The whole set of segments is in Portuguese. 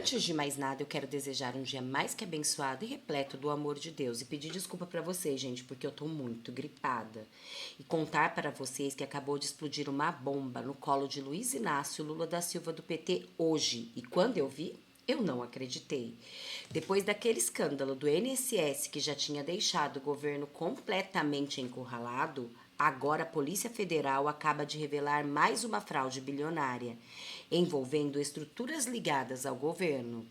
Antes de mais nada, eu quero desejar um dia mais que abençoado e repleto do amor de Deus. E pedir desculpa pra vocês, gente, porque eu tô muito gripada. E contar para vocês que acabou de explodir uma bomba no colo de Luiz Inácio Lula da Silva do PT hoje. E quando eu vi, eu não acreditei. Depois daquele escândalo do INSS que já tinha deixado o governo completamente encurralado, agora a Polícia Federal acaba de revelar mais uma fraude bilionária, envolvendo estruturas ligadas ao governo.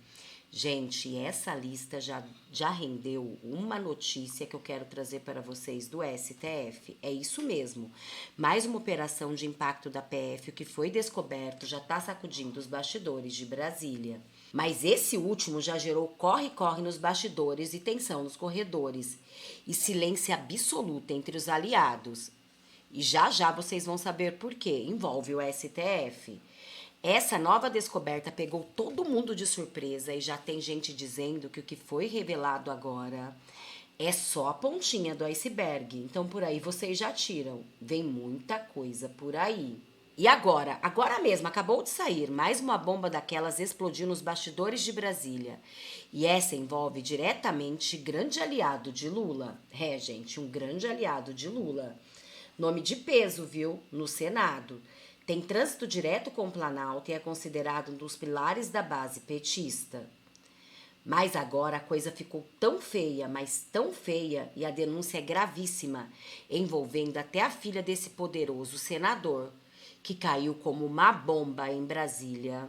Gente, essa lista já rendeu uma notícia que eu quero trazer para vocês do STF. É isso mesmo. Mais uma operação de impacto da PF, o que foi descoberto já está sacudindo os bastidores de Brasília. Mas esse último já gerou corre-corre nos bastidores e tensão nos corredores. E silêncio absoluto entre os aliados. E já vocês vão saber por quê. Envolve o STF. Essa nova descoberta pegou todo mundo de surpresa e já tem gente dizendo que o que foi revelado agora é só a pontinha do iceberg. Então por aí vocês já tiram. Vem muita coisa por aí. E agora mesmo, acabou de sair, mais uma bomba daquelas explodiu nos bastidores de Brasília. E essa envolve diretamente grande aliado de Lula. É, gente, um grande aliado de Lula. Nome de peso, viu? No Senado. Tem trânsito direto com o Planalto e é considerado um dos pilares da base petista. Mas agora a coisa ficou tão feia, mas tão feia, e a denúncia é gravíssima, envolvendo até a filha desse poderoso senador, que caiu como uma bomba em Brasília.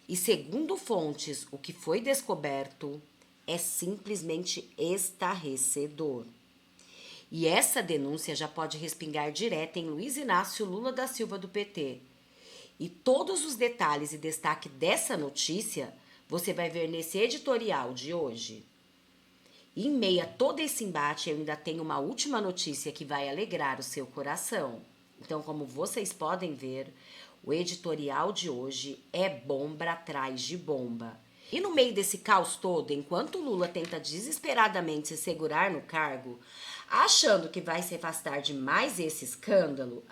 E segundo fontes, o que foi descoberto é simplesmente estarrecedor. E essa denúncia já pode respingar direto em Luiz Inácio Lula da Silva do PT. E todos os detalhes e destaque dessa notícia você vai ver nesse editorial de hoje. E em meio a todo esse embate, eu ainda tenho uma última notícia que vai alegrar o seu coração. Então, como vocês podem ver, o editorial de hoje é bomba atrás de bomba. E no meio desse caos todo, enquanto Lula tenta desesperadamente se segurar no cargo, achando que vai se afastar de mais esse escândalo,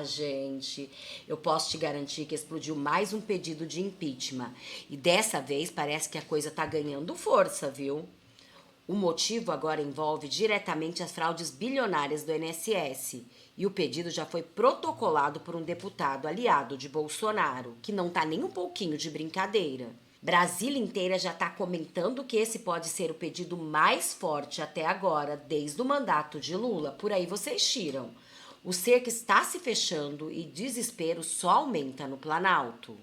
gente, eu posso te garantir que explodiu mais um pedido de impeachment. E dessa vez parece que a coisa tá ganhando força, viu? O motivo agora envolve diretamente as fraudes bilionárias do INSS. E o pedido já foi protocolado por um deputado aliado de Bolsonaro, que não tá nem um pouquinho de brincadeira. Brasília inteira já está comentando que esse pode ser o pedido mais forte até agora, desde o mandato de Lula. Por aí vocês tiram. O cerco está se fechando e desespero só aumenta no Planalto.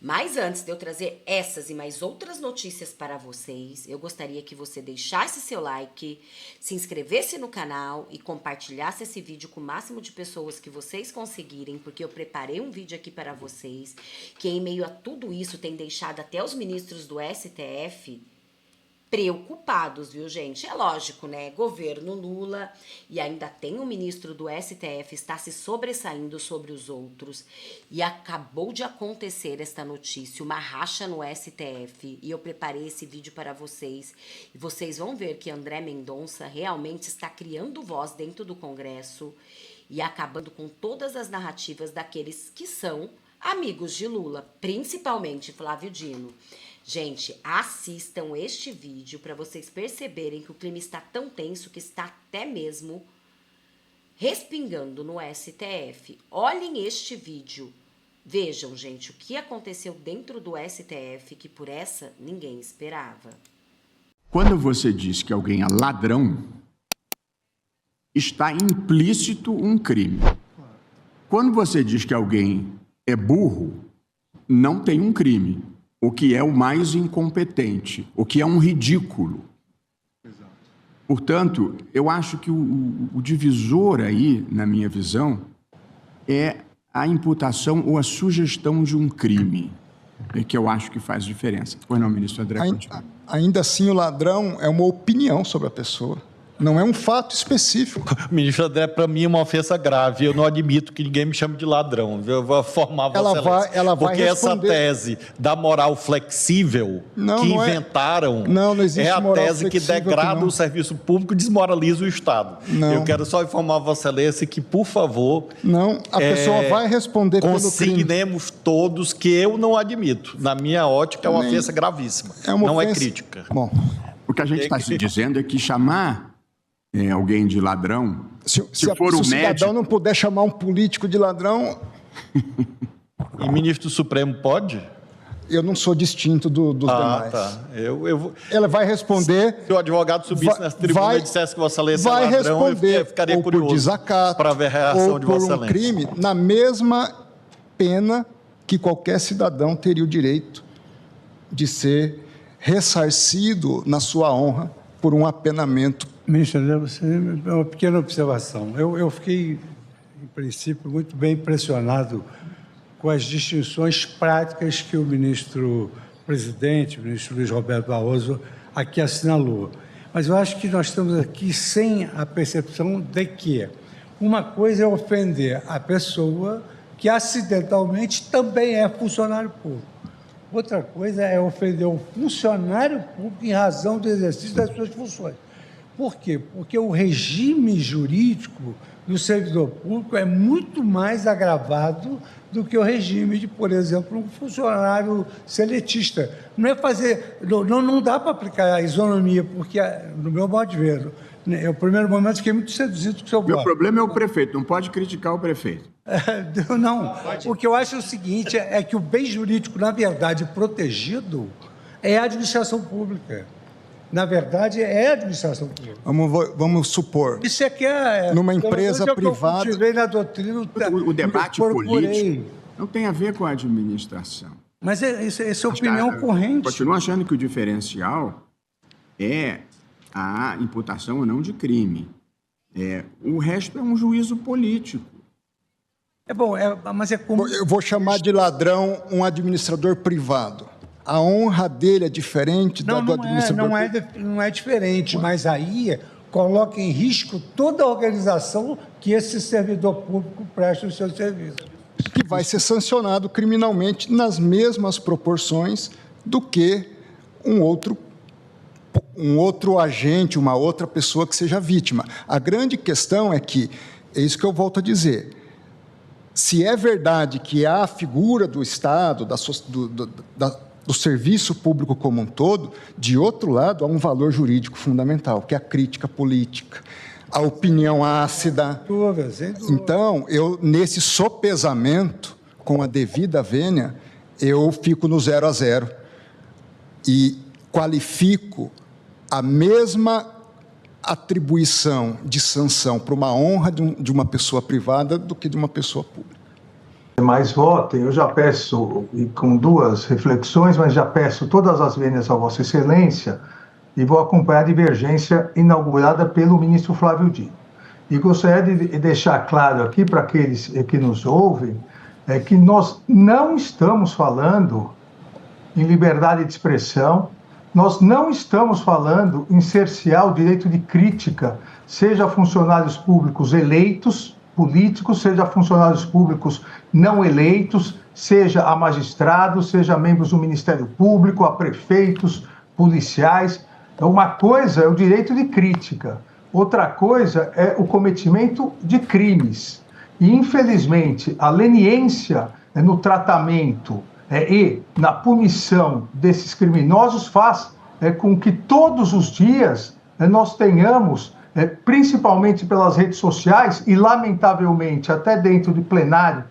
Mas antes de eu trazer essas e mais outras notícias para vocês, eu gostaria que você deixasse seu like, se inscrevesse no canal e compartilhasse esse vídeo com o máximo de pessoas que vocês conseguirem, porque eu preparei um vídeo aqui para vocês, que em meio a tudo isso tem deixado até os ministros do STF preocupados, viu, gente? É lógico, né? Governo Lula e ainda tem um ministro do STF está se sobressaindo sobre os outros e acabou de acontecer esta notícia, uma racha no STF, e eu preparei esse vídeo para vocês e vocês vão ver que André Mendonça realmente está criando voz dentro do Congresso e acabando com todas as narrativas daqueles que são amigos de Lula, principalmente Flávio Dino. Gente, assistam este vídeo para vocês perceberem que o clima está tão tenso que está até mesmo respingando no STF. Olhem este vídeo. Vejam, gente, o que aconteceu dentro do STF que por essa ninguém esperava. Quando você diz que alguém é ladrão, está implícito um crime. Quando você diz que alguém é burro, não tem um crime. O que é o mais incompetente, o que é um ridículo. Exato. Portanto, eu acho que o divisor aí, na minha visão, é a imputação ou a sugestão de um crime, que eu acho que faz diferença. Pois não, ministro André? Ainda assim, o ladrão é uma opinião sobre a pessoa. Não é um fato específico. Ministro André, para mim é uma ofensa grave. Eu não admito que ninguém me chame de ladrão. Eu vou formar Vossa Excelência. Ela vai porque responder. Essa tese da moral flexível que inventaram não existe é a moral tese que degrada o serviço público e desmoraliza o Estado. Não. Eu quero só informar Vossa Excelência que, por favor... Não, a pessoa vai responder pelo crime. Consignemos todos que eu não admito. Na minha ótica, é uma ofensa gravíssima. Não é crítica. Bom, o que a gente está se dizendo é que chamar alguém de ladrão, se for o um cidadão médico... não puder chamar um político de ladrão... E ministro Supremo pode? Eu não sou distinto dos demais. Tá. Ela vai responder... Se o advogado subisse nessa tribuna e dissesse que Vossa Excelência é ladrão, eu ficaria ou curioso por desacato, para ver a reação de Vossa ou por um Excelência. crime, na mesma pena que qualquer cidadão teria o direito de ser ressarcido na sua honra por um apenamento. Ministro André, uma pequena observação. Eu fiquei, em princípio, muito bem impressionado com as distinções práticas que o ministro-presidente, o ministro Luiz Roberto Barroso, aqui assinalou. Mas eu acho que nós estamos aqui sem a percepção de que uma coisa é ofender a pessoa que acidentalmente também é funcionário público. Outra coisa é ofender o funcionário público em razão do exercício das suas funções. Por quê? Porque o regime jurídico do servidor público é muito mais agravado do que o regime de, por exemplo, um funcionário seletista. Não dá para aplicar a isonomia, porque, no meu modo de ver, no primeiro momento fiquei muito seduzido com o seu voto. Meu problema é o prefeito, não pode criticar o prefeito. Não, o que eu acho é o seguinte, é que o bem jurídico, na verdade, protegido é a administração pública. Na verdade, é a administração pública. Vamos supor, isso é que é, numa empresa privada... Eu cultivei na doutrina... O debate político não tem a ver com a administração. Mas essa é a opinião corrente. Continuo achando que o diferencial é a imputação ou não de crime. O resto é um juízo político. Mas é como... Eu vou chamar de ladrão um administrador privado. A honra dele é diferente da do administrador privado? Não é diferente, mas aí coloca em risco toda a organização que esse servidor público presta o seu serviço. Que vai ser sancionado criminalmente nas mesmas proporções do que um outro agente, uma outra pessoa que seja vítima. A grande questão é que, é isso que eu volto a dizer, se é verdade que há a figura do Estado, do serviço público como um todo, de outro lado, há um valor jurídico fundamental, que é a crítica política, a opinião ácida. Então, nesse sopesamento, com a devida vênia, eu fico no 0 a 0 e qualifico a mesma atribuição de sanção para uma honra de uma pessoa privada do que de uma pessoa pública. Mais votem, eu já peço, e com duas reflexões, mas já peço todas as vênias a Vossa Excelência e vou acompanhar a divergência inaugurada pelo ministro Flávio Dino. E gostaria de deixar claro aqui para aqueles que nos ouvem, que nós não estamos falando em liberdade de expressão, nós não estamos falando em cercear o direito de crítica, seja funcionários públicos eleitos, políticos, seja funcionários públicos não eleitos, seja a magistrados, seja membros do Ministério Público, a prefeitos, policiais. Uma coisa é o direito de crítica, outra coisa é o cometimento de crimes. E, infelizmente, a leniência no tratamento e na punição desses criminosos faz com que todos os dias nós tenhamos, principalmente pelas redes sociais e, lamentavelmente, até dentro do plenário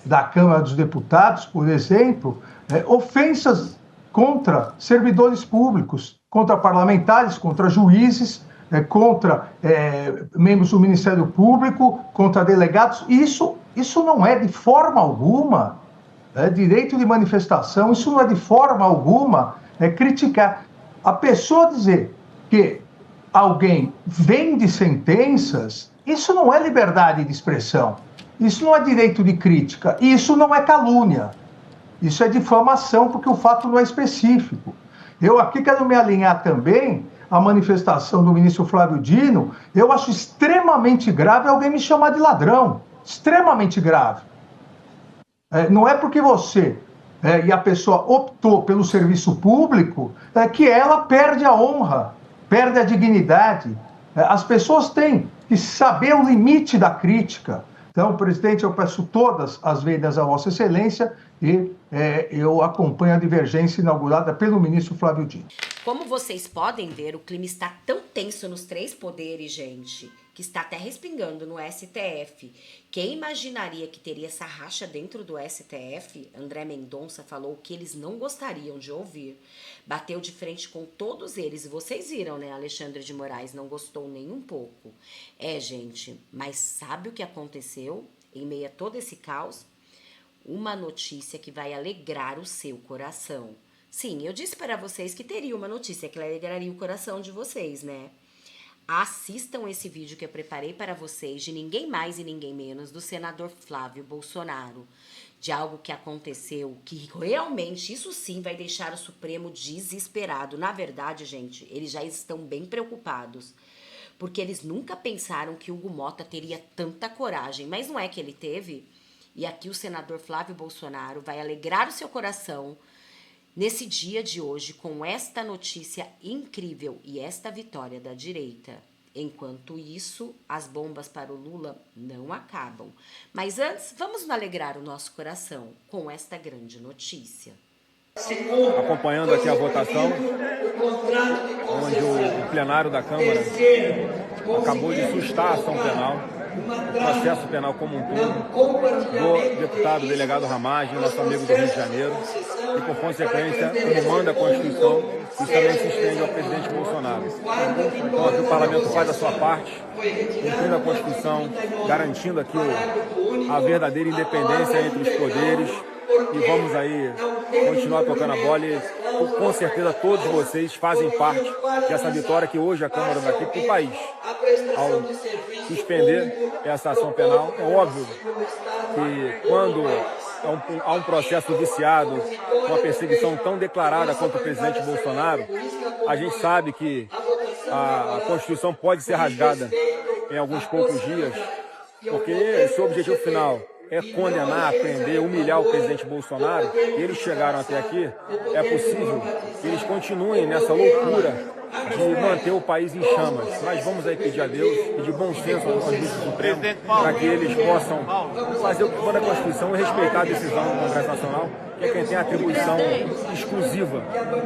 da Câmara dos Deputados, por exemplo, ofensas contra servidores públicos, contra parlamentares, contra juízes, contra membros do Ministério Público, contra delegados. Isso não é de forma alguma direito de manifestação, isso não é de forma alguma criticar. A pessoa dizer que alguém vende sentenças, isso não é liberdade de expressão, isso não é direito de crítica, isso não é calúnia, isso é difamação, porque o fato não é específico. Eu aqui quero me alinhar também a manifestação do ministro Flávio Dino, eu acho extremamente grave alguém me chamar de ladrão. Extremamente grave. Não é porque você e a pessoa optou pelo serviço público que ela perde a honra, perde a dignidade. As pessoas têm que saber o limite da crítica. Então, presidente, eu peço todas as vênias a Vossa Excelência e eu acompanho a divergência inaugurada pelo ministro Flávio Dino. Como vocês podem ver, o clima está tão tenso nos três poderes, gente, que está até respingando no STF. Quem imaginaria que teria essa racha dentro do STF? André Mendonça falou que eles não gostariam de ouvir. Bateu de frente com todos eles. E vocês viram, né? Alexandre de Moraes não gostou nem um pouco. Gente, mas sabe o que aconteceu em meio a todo esse caos? Uma notícia que vai alegrar o seu coração. Sim, eu disse para vocês que teria uma notícia que alegraria o coração de vocês, né? Assistam esse vídeo que eu preparei para vocês de ninguém mais e ninguém menos do senador Flávio Bolsonaro, de algo que aconteceu que realmente, isso sim, vai deixar o Supremo desesperado. Na verdade, gente, eles já estão bem preocupados, porque eles nunca pensaram que Hugo Motta teria tanta coragem, mas não é que ele teve. E aqui o senador Flávio Bolsonaro vai alegrar o seu coração nesse dia de hoje com esta notícia incrível e esta vitória da direita. Enquanto isso, as bombas para o Lula não acabam. Mas antes, vamos alegrar o nosso coração com esta grande notícia. Acompanhando aqui a votação, onde o plenário da Câmara acabou de sustar a ação penal, o processo penal como um todo, do deputado delegado Ramagem, nosso amigo do Rio de Janeiro, e por consequência, como manda a Constituição, isso também se estende ao presidente Bolsonaro. Então aqui o Parlamento faz a sua parte, cumprindo a Constituição, garantindo aqui a verdadeira independência entre os poderes, e vamos aí continuar tocando a bola e com certeza todos vocês fazem parte dessa vitória que hoje a Câmara dá aqui para o país. Ao suspender essa ação penal, é óbvio que quando há um processo viciado, uma perseguição tão declarada contra o presidente Bolsonaro, a gente sabe que a Constituição pode ser rasgada em alguns poucos dias, porque seu objetivo final é condenar, prender, humilhar o presidente Bolsonaro, e eles chegaram até aqui, é possível que eles continuem nessa loucura de manter o país em chamas. Mas vamos aí pedir a Deus e de bom senso ao nosso juiz supremo para que eles possam fazer o que for da Constituição e respeitar a decisão do Congresso Nacional, que é quem tem a atribuição exclusiva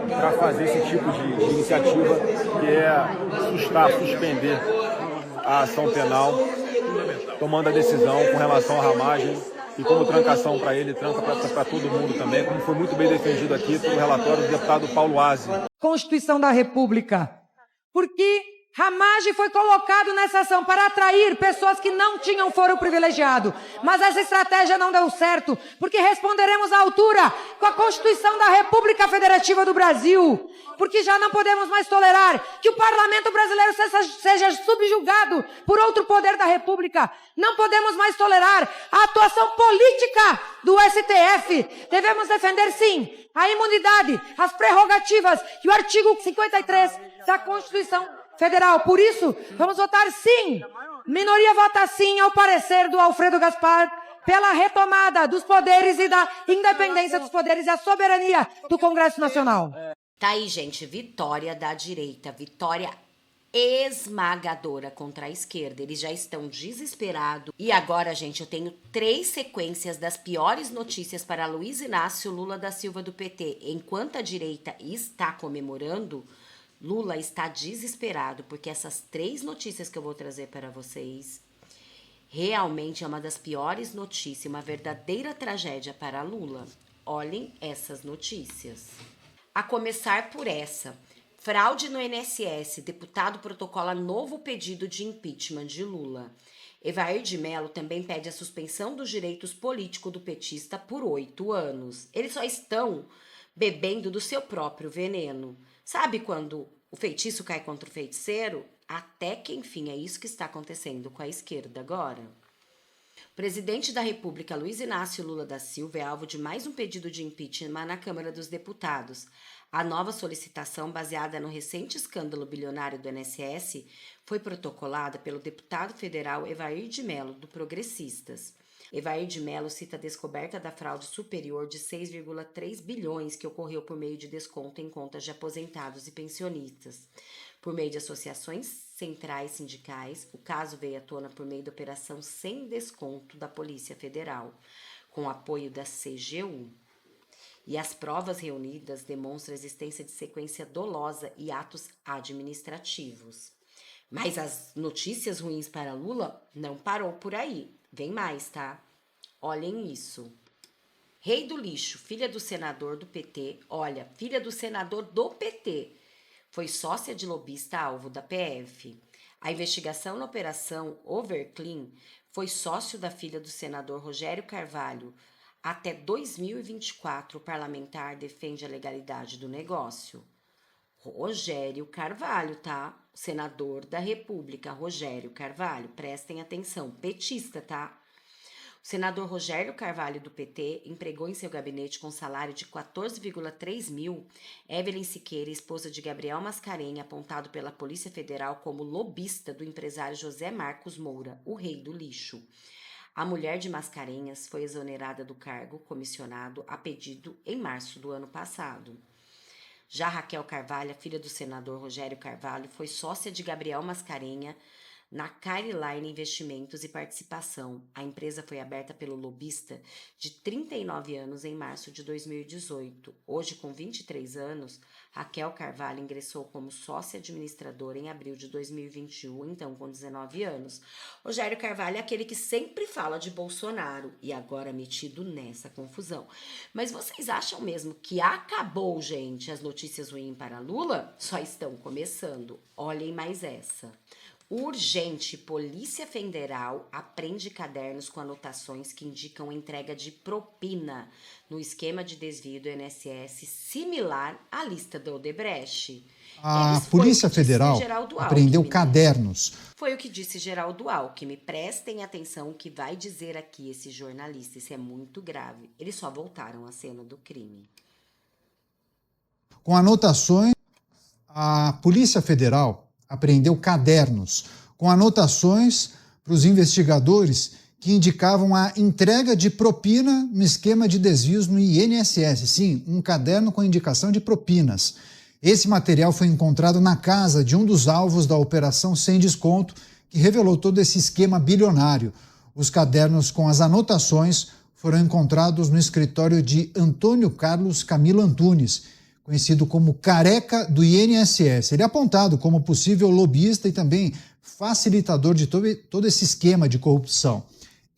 para fazer esse tipo de iniciativa, que é suspender a ação penal, tomando a decisão com relação à Ramagem e como trancação para ele, tranca para todo mundo também, como foi muito bem defendido aqui pelo relatório do deputado Paulo Aze. Constituição da República, porque Ramagem foi colocado nessa ação para atrair pessoas que não tinham foro privilegiado, mas essa estratégia não deu certo, porque responderemos à altura com a Constituição da República Federativa do Brasil, porque já não podemos mais tolerar que o Parlamento brasileiro seja subjugado por outro poder da República. Não podemos mais tolerar a atuação política do STF. Devemos defender, sim, a imunidade, as prerrogativas e o artigo 53 da Constituição Federal. Por isso, vamos votar sim. Minoria vota sim ao parecer do Alfredo Gaspar pela retomada dos poderes e da independência dos poderes e a soberania do Congresso Nacional. Tá aí, gente, vitória da direita, vitória esmagadora contra a esquerda. Eles já estão desesperados. E agora, gente, eu tenho 3 sequências das piores notícias para Luiz Inácio Lula da Silva do PT. Enquanto a direita está comemorando, Lula está desesperado, porque essas 3 notícias que eu vou trazer para vocês realmente é uma das piores notícias, uma verdadeira tragédia para Lula. Olhem essas notícias. A começar por essa. Fraude no INSS. Deputado protocola novo pedido de impeachment de Lula. Evair de Mello também pede a suspensão dos direitos políticos do petista por 8 anos. Eles só estão bebendo do seu próprio veneno. Sabe quando o feitiço cai contra o feiticeiro? Até que, enfim, é isso que está acontecendo com a esquerda agora. O presidente da República, Luiz Inácio Lula da Silva, é alvo de mais um pedido de impeachment na Câmara dos Deputados. A nova solicitação, baseada no recente escândalo bilionário do INSS, foi protocolada pelo deputado federal Evair de Mello, do Progressistas. Evair de Mello cita a descoberta da fraude superior de 6,3 bilhões que ocorreu por meio de desconto em contas de aposentados e pensionistas. Por meio de associações centrais sindicais, o caso veio à tona por meio da operação sem desconto da Polícia Federal, com apoio da CGU. E as provas reunidas demonstram a existência de sequência dolosa e atos administrativos. Mas as notícias ruins para Lula não parou por aí. Vem mais, tá? Olhem isso. Rei do lixo, filha do senador do PT, filha do senador do PT, foi sócia de lobista alvo da PF. A investigação na Operação Overclean foi sócio da filha do senador Rogério Carvalho. Até 2024, o parlamentar defende a legalidade do negócio. Rogério Carvalho, tá? Senador da República, Rogério Carvalho. Prestem atenção, petista, tá? O senador Rogério Carvalho, do PT, empregou em seu gabinete com salário de 14,3 mil Evelyn Siqueira, esposa de Gabriel Mascarenhas, apontado pela Polícia Federal como lobista do empresário José Marcos Moura, o rei do lixo. A mulher de Mascarenhas foi exonerada do cargo comissionado a pedido em março do ano passado. Já Raquel Carvalho, filha do senador Rogério Carvalho, foi sócia de Gabriel Mascarenhas na Careline Investimentos e Participação. A empresa foi aberta pelo lobista de 39 anos em março de 2018. Hoje, com 23 anos, Raquel Carvalho ingressou como sócia administradora em abril de 2021, então com 19 anos. Rogério Carvalho é aquele que sempre fala de Bolsonaro e agora metido nessa confusão. Mas vocês acham mesmo que acabou, gente, as notícias ruins para Lula? Só estão começando. Olhem mais essa. Urgente, Polícia Federal apreende cadernos com anotações que indicam entrega de propina no esquema de desvio do INSS similar à lista do Odebrecht. A Polícia Federal apreendeu cadernos. Foi o que disse Geraldo Alckmin. Prestem atenção o que vai dizer aqui esse jornalista. Isso é muito grave. Eles só voltaram à cena do crime. Com anotações, a Polícia Federal apreendeu cadernos com anotações para os investigadores que indicavam a entrega de propina no esquema de desvios no INSS. Sim, um caderno com indicação de propinas. Esse material foi encontrado na casa de um dos alvos da Operação Sem Desconto, que revelou todo esse esquema bilionário. Os cadernos com as anotações foram encontrados no escritório de Antônio Carlos Camilo Antunes, conhecido como Careca do INSS. Ele é apontado como possível lobista e também facilitador de todo esse esquema de corrupção.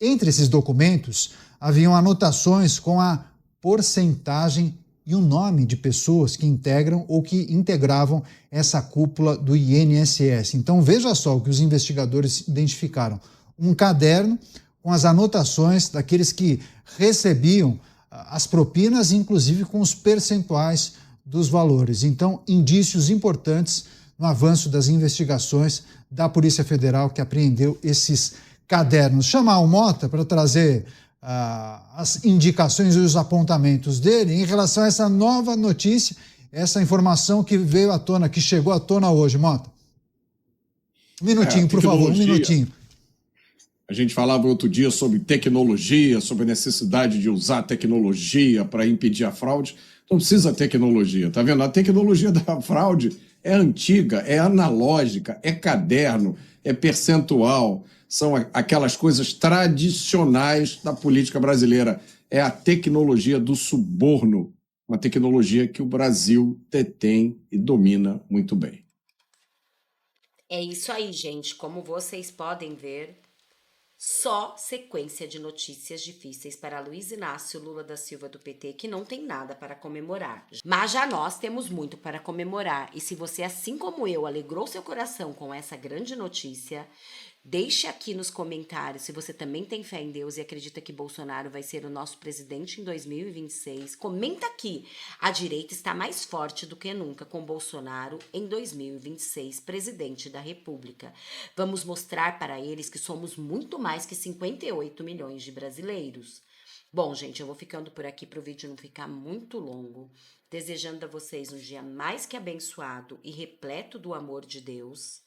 Entre esses documentos, haviam anotações com a porcentagem e o nome de pessoas que integram ou que integravam essa cúpula do INSS. Então, veja só o que os investigadores identificaram. Um caderno com as anotações daqueles que recebiam as propinas, inclusive com os percentuais dos valores. Então, indícios importantes no avanço das investigações da Polícia Federal que apreendeu esses cadernos. Chamar o Mota para trazer as indicações e os apontamentos dele em relação a essa nova notícia, essa informação que veio à tona, que chegou à tona hoje, Mota. Um minutinho, por favor, um minutinho. A gente falava outro dia sobre tecnologia, sobre a necessidade de usar tecnologia para impedir a fraude. Não precisa tecnologia, tá vendo? A tecnologia da fraude é antiga, é analógica, é caderno, é percentual. São aquelas coisas tradicionais da política brasileira. É a tecnologia do suborno, uma tecnologia que o Brasil detém e domina muito bem. É isso aí, gente. Como vocês podem ver, só sequência de notícias difíceis para Luiz Inácio Lula da Silva do PT, que não tem nada para comemorar. Mas já nós temos muito para comemorar. E se você, assim como eu, alegrou seu coração com essa grande notícia, Deixe aqui nos comentários se você também tem fé em Deus e acredita que Bolsonaro vai ser o nosso presidente em 2026. Comenta aqui. A direita está mais forte do que nunca com Bolsonaro em 2026, presidente da República. Vamos mostrar para eles que somos muito mais que 58 milhões de brasileiros. Bom, gente, eu vou ficando por aqui para o vídeo não ficar muito longo. Desejando a vocês um dia mais que abençoado e repleto do amor de Deus.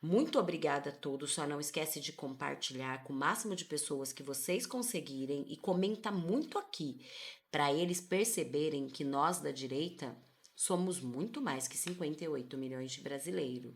Muito obrigada a todos, só não esquece de compartilhar com o máximo de pessoas que vocês conseguirem e comenta muito aqui, para eles perceberem que nós da direita somos muito mais que 58 milhões de brasileiros.